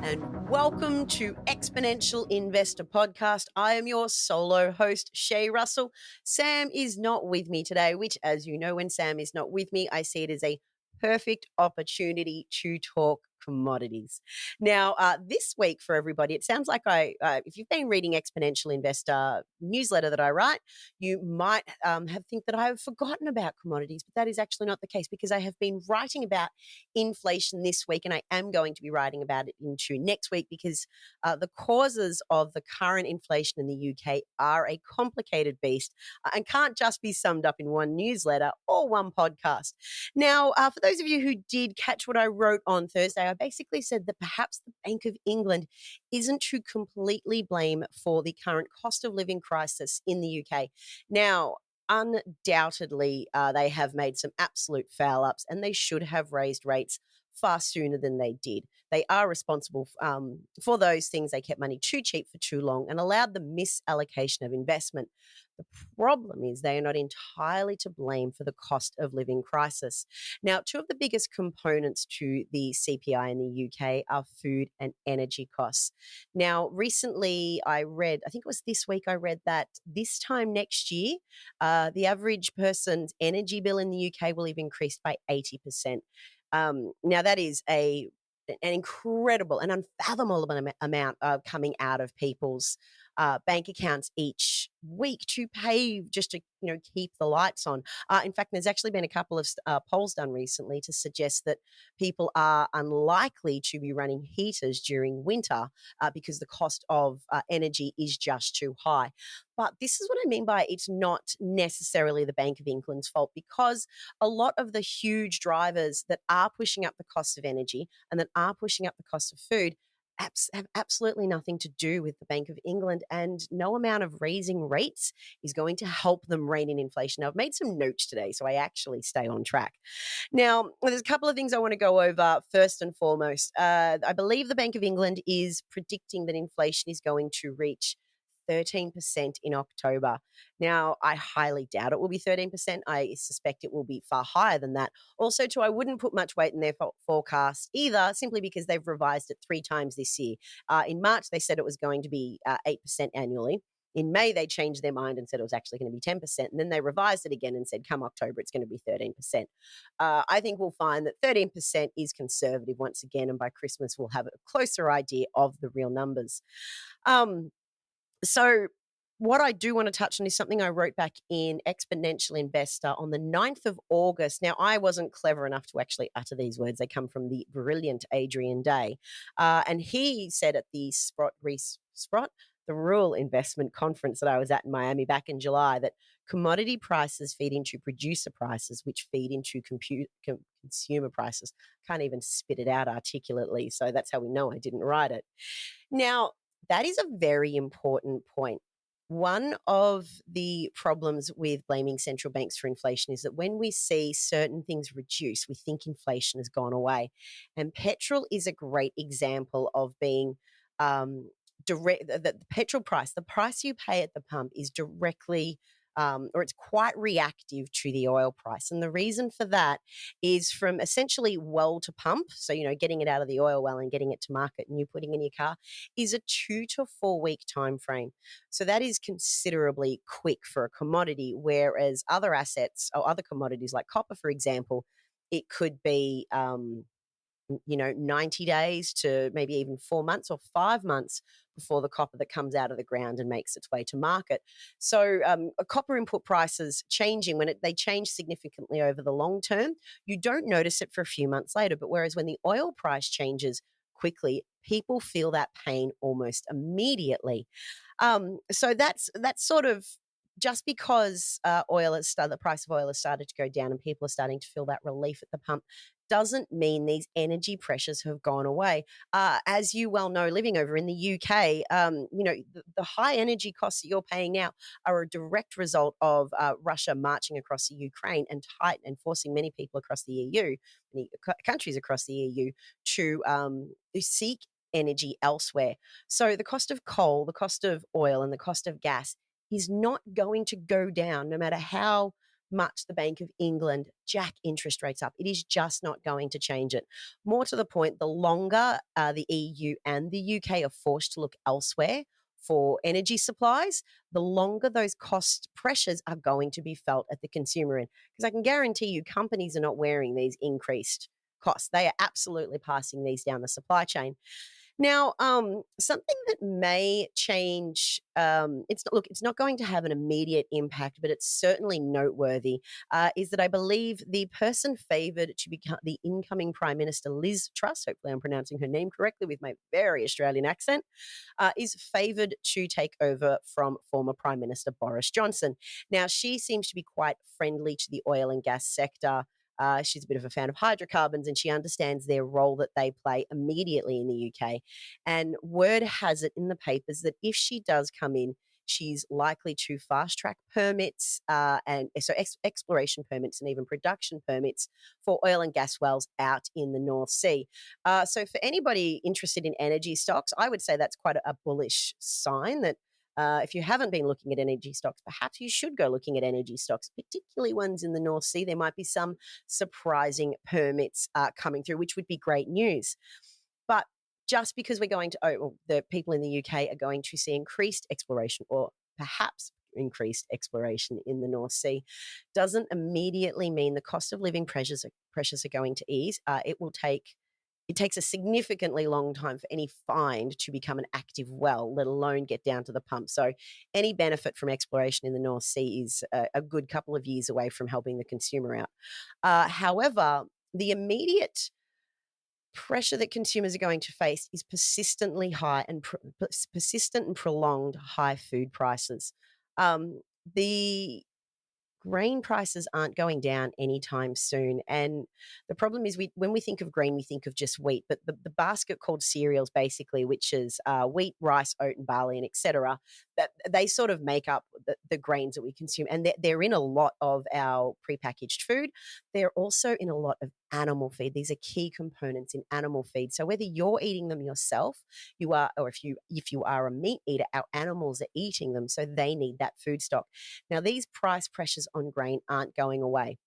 and welcome to Exponential Investor Podcast. I am your solo host, Shay Russell. Sam is not with me today, which, as you know, when Sam is not with me, I see it as a perfect opportunity to talk commodities. Now, this week for everybody, it sounds like if you've been reading Exponential Investor newsletter that I write, you might think that I have forgotten about commodities, but that is actually not the case because I have been writing about inflation this week, and I am going to be writing about it into next week because the causes of the current inflation in the UK are a complicated beast and can't just be summed up in one newsletter or one podcast. Now, for those of you who did catch what I wrote on Thursday, I basically said that perhaps the Bank of England isn't to completely blame for the current cost of living crisis in the UK. Now, undoubtedly, they have made some absolute foul ups and they should have raised rates far sooner than they did. They are responsible for those things. They kept money too cheap for too long and allowed the misallocation of investment. The problem is they are not entirely to blame for the cost of living crisis. Now, two of the biggest components to the CPI in the UK are food and energy costs. Now, recently I read, I think it was this week, I read that this time next year, the average person's energy bill in the UK will have increased by 80%. Now, that is an incredible and unfathomable amount coming out of people's bank accounts each week to pay just to keep the lights on. In fact, there's actually been a couple of polls done recently to suggest that people are unlikely to be running heaters during winter because the cost of energy is just too high. But this is what I mean by it's not necessarily the Bank of England's fault, because a lot of the huge drivers that are pushing up the cost of energy and that are pushing up the cost of food have absolutely nothing to do with the Bank of England, and no amount of raising rates is going to help them rein in inflation. Now, I've made some notes today, so I actually stay on track. Now, there's a couple of things I want to go over first and foremost. I believe the Bank of England is predicting that inflation is going to reach 13% in October. Now, I highly doubt it will be 13%. I suspect it will be far higher than that. Also, too, I wouldn't put much weight in their forecast either, simply because they've revised it 3 times this year. In March, they said it was going to be 8% annually. In May, they changed their mind and said it was actually going to be 10%. And then they revised it again and said, come October, it's going to be 13%. I think we'll find that 13% is conservative once again. And by Christmas, we'll have a closer idea of the real numbers. So what I do want to touch on is something I wrote back in Exponential Investor on the 9th of August. Now, I wasn't clever enough to actually utter these words. They come from the brilliant Adrian Day. And he said at the the Rural Investment Conference that I was at in Miami back in July, that commodity prices feed into producer prices, which feed into consumer prices. Can't even spit it out articulately. So that's how we know I didn't write it. Now, that is a very important point. One of the problems with blaming central banks for inflation is that when we see certain things reduce, we think inflation has gone away. And petrol is a great example of being direct. The petrol price, the price you pay at the pump, is directly or it's quite reactive to the oil price. And the reason for that is from essentially well to pump, so, getting it out of the oil well and getting it to market and you putting in your car, is a 2 to 4 week time frame. So that is considerably quick for a commodity, whereas other assets or other commodities like copper, for example, it could be 90 days to maybe even 4 months or 5 months before the copper that comes out of the ground and makes its way to market. So copper input prices changing, when they change significantly over the long term, you don't notice it for a few months later. But whereas when the oil price changes quickly, people feel that pain almost immediately. So that's sort of, just because the price of oil has started to go down and people are starting to feel that relief at the pump, doesn't mean these energy pressures have gone away. As you well know, living over in the UK, the high energy costs that you're paying now are a direct result of Russia marching across the Ukraine and forcing many people across the EU, many countries across the EU, to seek energy elsewhere. So the cost of coal, the cost of oil, and the cost of gas is not going to go down no matter how much the Bank of England jack interest rates up. It is just not going to change it. More to the point, the longer the EU and the UK are forced to look elsewhere for energy supplies, the longer those cost pressures are going to be felt at the consumer end. Because I can guarantee you, companies are not wearing these increased costs. They are absolutely passing these down the supply chain. Now, something that may change, it's not going to have an immediate impact, but it's certainly noteworthy, is that I believe the person favoured to become the incoming Prime Minister, Liz Truss, hopefully I'm pronouncing her name correctly with my very Australian accent, is favoured to take over from former Prime Minister Boris Johnson. Now, she seems to be quite friendly to the oil and gas sector. She's a bit of a fan of hydrocarbons and she understands their role that they play immediately in the UK. And word has it in the papers that if she does come in, she's likely to fast track permits and so exploration permits and even production permits for oil and gas wells out in the North Sea. So for anybody interested in energy stocks, I would say that's quite a bullish sign that if you haven't been looking at energy stocks, perhaps you should go looking at energy stocks, particularly ones in the North Sea. There might be some surprising permits coming through, which would be great news. But just because we're going to, the people in the UK are going to see increased exploration or perhaps increased exploration in the North Sea, doesn't immediately mean the cost of living pressures are going to ease. It takes a significantly long time for any find to become an active well, let alone get down to the pump. So any benefit from exploration in the North Sea is a good couple of years away from helping the consumer out. However, the immediate pressure that consumers are going to face is persistently high and persistent and prolonged high food prices. The grain prices aren't going down anytime soon. And the problem is when we think of grain, we think of just wheat, but the basket called cereals basically, which is wheat, rice, oat and barley and etc., that they sort of make up the grains that we consume. And they're in a lot of our prepackaged food. They're also in a lot of animal feed. These are key components in animal feed. So whether you're eating them yourself, you are, or if you are a meat eater, our animals are eating them. So they need that food stock. Now, these price pressures on grain aren't going away.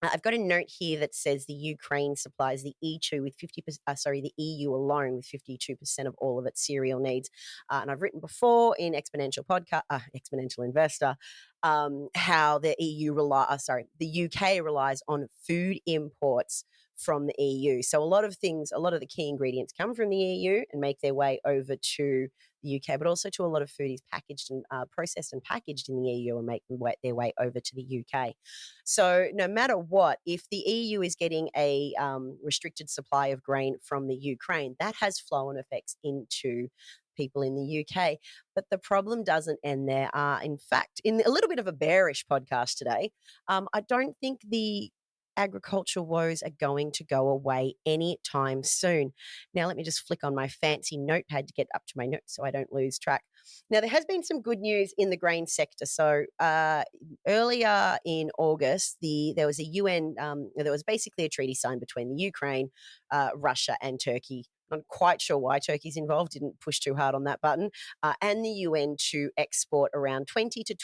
I've got a note here that says the Ukraine supplies the EU with 50%, the EU alone with 52% of all of its cereal needs. And I've written before in Exponential Investor, how the UK relies on food imports from the EU. So a lot of the key ingredients come from the EU and make their way over to the UK, but also to a lot of food is packaged and processed and packaged in the EU and make their way over to the UK. So no matter what, if the EU is getting a restricted supply of grain from the Ukraine, that has flow-on effects into people in the UK. But the problem doesn't end there. In fact, in a little bit of a bearish podcast today, I don't think the agricultural woes are going to go away anytime soon. Now, let me just flick on my fancy notepad to get up to my notes so I don't lose track. Now, there has been some good news in the grain sector. So earlier in August, there was there was basically a treaty signed between the Ukraine, Russia and Turkey. I'm not quite sure why Turkey's involved, didn't push too hard on that button, and the UN to export around 20 to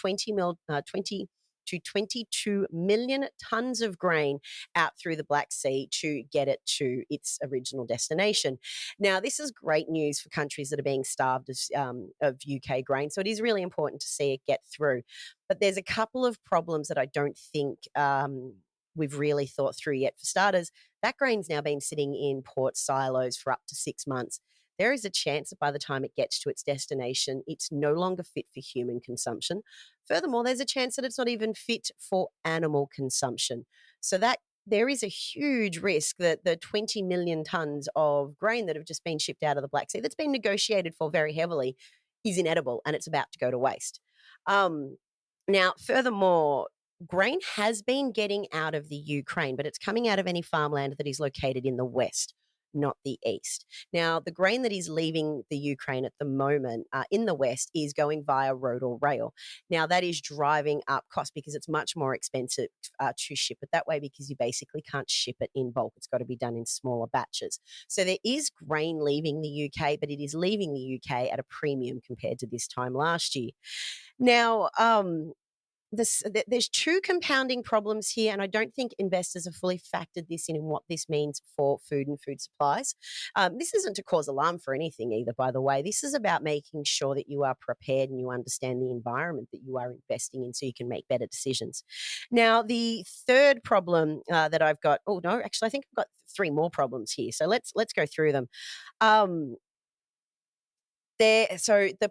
22 million tons of grain out through the Black Sea to get it to its original destination. Now, this is great news for countries that are being starved of UK grain, so it is really important to see it get through. But there's a couple of problems that I don't think we've really thought through yet. For starters, that grain's now been sitting in port silos for up to 6 months. There is a chance that by the time it gets to its destination, it's no longer fit for human consumption. Furthermore, there's a chance that it's not even fit for animal consumption. So that there is a huge risk that the 20 million tons of grain that have just been shipped out of the Black Sea, that's been negotiated for very heavily, is inedible and it's about to go to waste. Now, furthermore, grain has been getting out of the Ukraine, but it's coming out of any farmland that is located in the west, not the east. Now, the grain that is leaving the Ukraine at the moment in the west is going via road or rail. Now, that is driving up costs because it's much more expensive to ship it that way because you basically can't ship it in bulk. It's got to be done in smaller batches. So there is grain leaving the UK, but it is leaving the UK at a premium compared to this time last year. Now, there's two compounding problems here, and I don't think investors have fully factored this in what this means for food and food supplies. This isn't to cause alarm for anything either, by the way. This is about making sure that you are prepared and you understand the environment that you are investing in so you can make better decisions. Now, the third problem that I've got, oh no, actually, I think I've got three more problems here. So let's go through them. Um, so the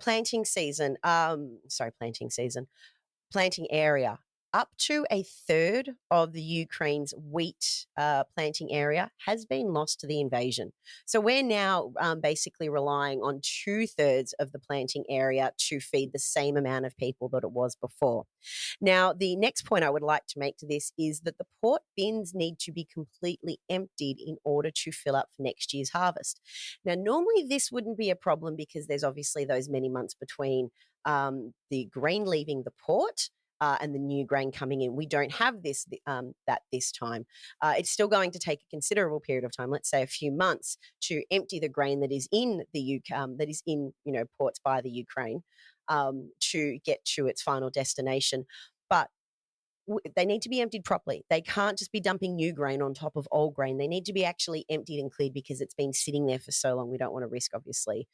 planting area. Up to a third of the Ukraine's wheat planting area has been lost to the invasion. So we're now basically relying on 2/3 of the planting area to feed the same amount of people that it was before. Now, the next point I would like to make to this is that the port bins need to be completely emptied in order to fill up for next year's harvest. Now, normally this wouldn't be a problem because there's obviously those many months between the grain leaving the port and the new grain coming in. We don't have that this time. It's still going to take a considerable period of time, let's say a few months, to empty the grain that is in the UK, that is in ports by the Ukraine, to get to its final destination. But they need to be emptied properly. They can't just be dumping new grain on top of old grain. They need to be actually emptied and cleared because it's been sitting there for so long. We don't want to risk, obviously,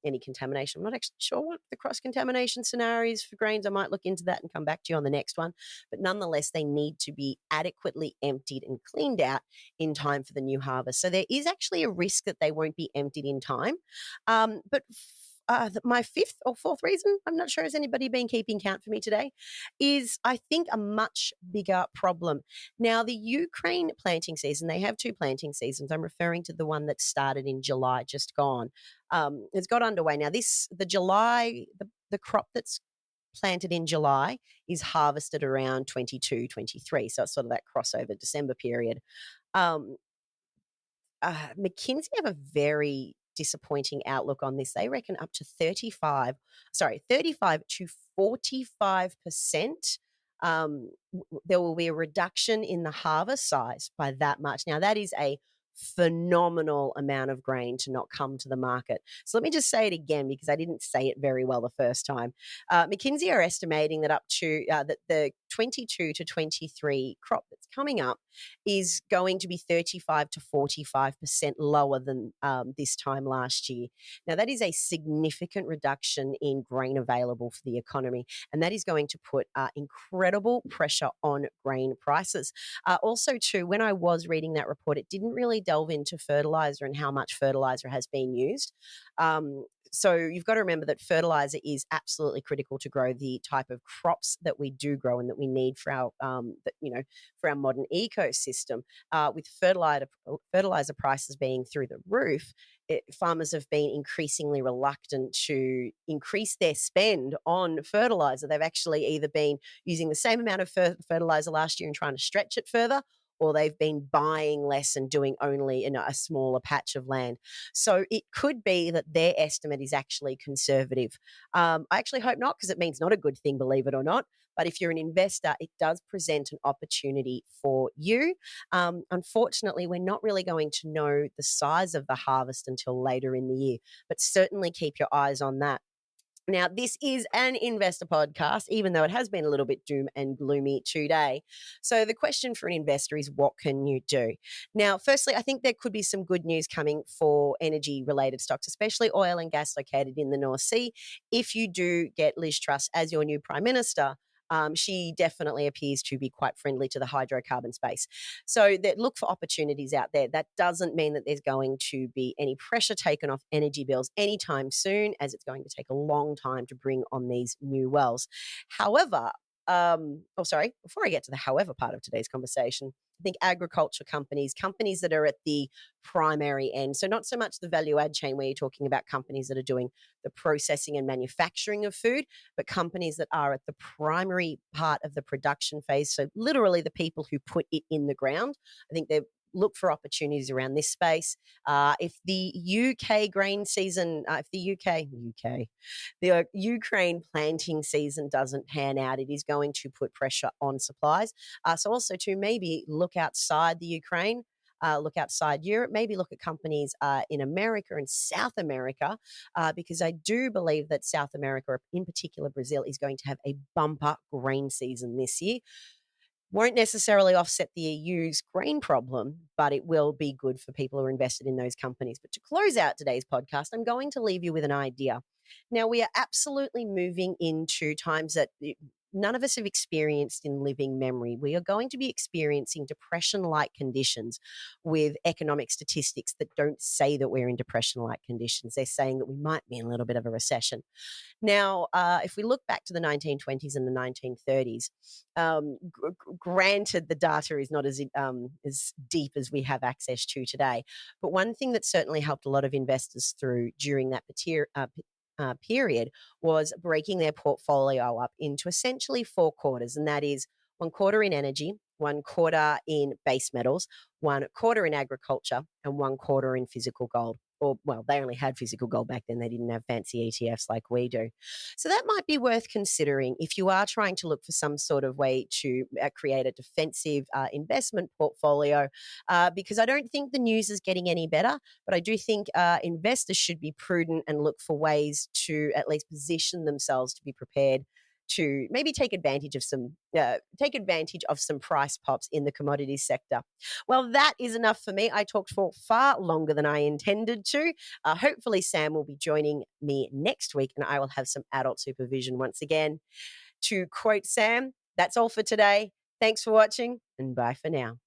any contamination. I'm not actually sure what the cross-contamination scenarios for grains. I might look into that and come back to you on the next one. But nonetheless, they need to be adequately emptied and cleaned out in time for the new harvest. So there is actually a risk that they won't be emptied in time. My fifth or fourth reason, I'm not sure has anybody been keeping count for me today, is I think a much bigger problem. Now, the Ukraine planting season, they have two planting seasons. I'm referring to the one that started in July, just gone. It's got underway. Now, the crop that's planted in July is harvested around 22, 23. So it's sort of that crossover December period. Um, McKinsey have a very disappointing outlook on this. They reckon up to 35 to 45%. There will be a reduction in the harvest size by that much. Now, that is a phenomenal amount of grain to not come to the market. So let me just say it again because I didn't say it very well the first time. McKinsey are estimating that up to that the 22 to 23 crop that's coming up is going to be 35 to 45% lower than this time last year. Now, that is a significant reduction in grain available for the economy, and that is going to put incredible pressure on grain prices. Also, too, when I was reading that report, it didn't really delve into fertilizer and how much fertilizer has been used. So you've got to remember that fertilizer is absolutely critical to grow the type of crops that we do grow and that we need for our, for our modern ecosystem. With fertilizer prices being through the roof, farmers have been increasingly reluctant to increase their spend on fertilizer. They've actually either been using the same amount of fertilizer last year and trying to stretch it further, or they've been buying less and doing only in a smaller patch of land. So it could be that their estimate is actually conservative. I actually hope not, because it means not a good thing, believe it or not. But if you're an investor, it does present an opportunity for you. Unfortunately, we're not really going to know the size of the harvest until later in the year, but certainly keep your eyes on that. Now, this is an investor podcast, even though it has been a little bit doom and gloomy today. So the question for an investor is, what can you do? Now, firstly, I think there could be some good news coming for energy-related stocks, especially oil and gas located in the North Sea. If you do get Liz Truss as your new Prime Minister, she definitely appears to be quite friendly to the hydrocarbon space. So look for opportunities out there. That doesn't mean that there's going to be any pressure taken off energy bills anytime soon, as it's going to take a long time to bring on these new wells. However, before I get to the however part of today's conversation, I think agriculture companies that are at the primary end, so not so much the value add chain where you're talking about companies that are doing the processing and manufacturing of food, but companies that are at the primary part of the production phase, so literally the people who put it in the ground. I think they look for opportunities around this space. If the UK grain season, the Ukraine planting season doesn't pan out, it is going to put pressure on supplies. So also to maybe look outside the Ukraine. look outside Europe, maybe look at companies in America and South America, because I do believe that South America, in particular Brazil, is going to have a bumper grain season this year. Won't necessarily offset the EU's grain problem, but it will be good for people who are invested in those companies. But to close out today's podcast, I'm going to leave you with an idea. Now, we are absolutely moving into times that none of us have experienced in living memory. We are going to be experiencing depression like conditions with economic statistics that don't say that we're in depression like conditions. They're saying that we might be in a little bit of a recession. Now, if we look back to the 1920s and the 1930s, granted the data is not as deep as we have access to today, but one thing that certainly helped a lot of investors through during that period was breaking their portfolio up into essentially four quarters, and that is one quarter in energy, one quarter in base metals, one quarter in agriculture, and one quarter in physical gold. Or, well, they only had physical gold back then. They didn't have fancy ETFs like we do. So that might be worth considering if you are trying to look for some sort of way to create a defensive investment portfolio, because I don't think the news is getting any better, but I do think investors should be prudent and look for ways to at least position themselves to be prepared to maybe take advantage of some price pops in the commodities sector. Well, that is enough for me. I talked for far longer than I intended to. Hopefully, Sam will be joining me next week and I will have some adult supervision once again. To quote Sam, that's all for today. Thanks for watching and bye for now.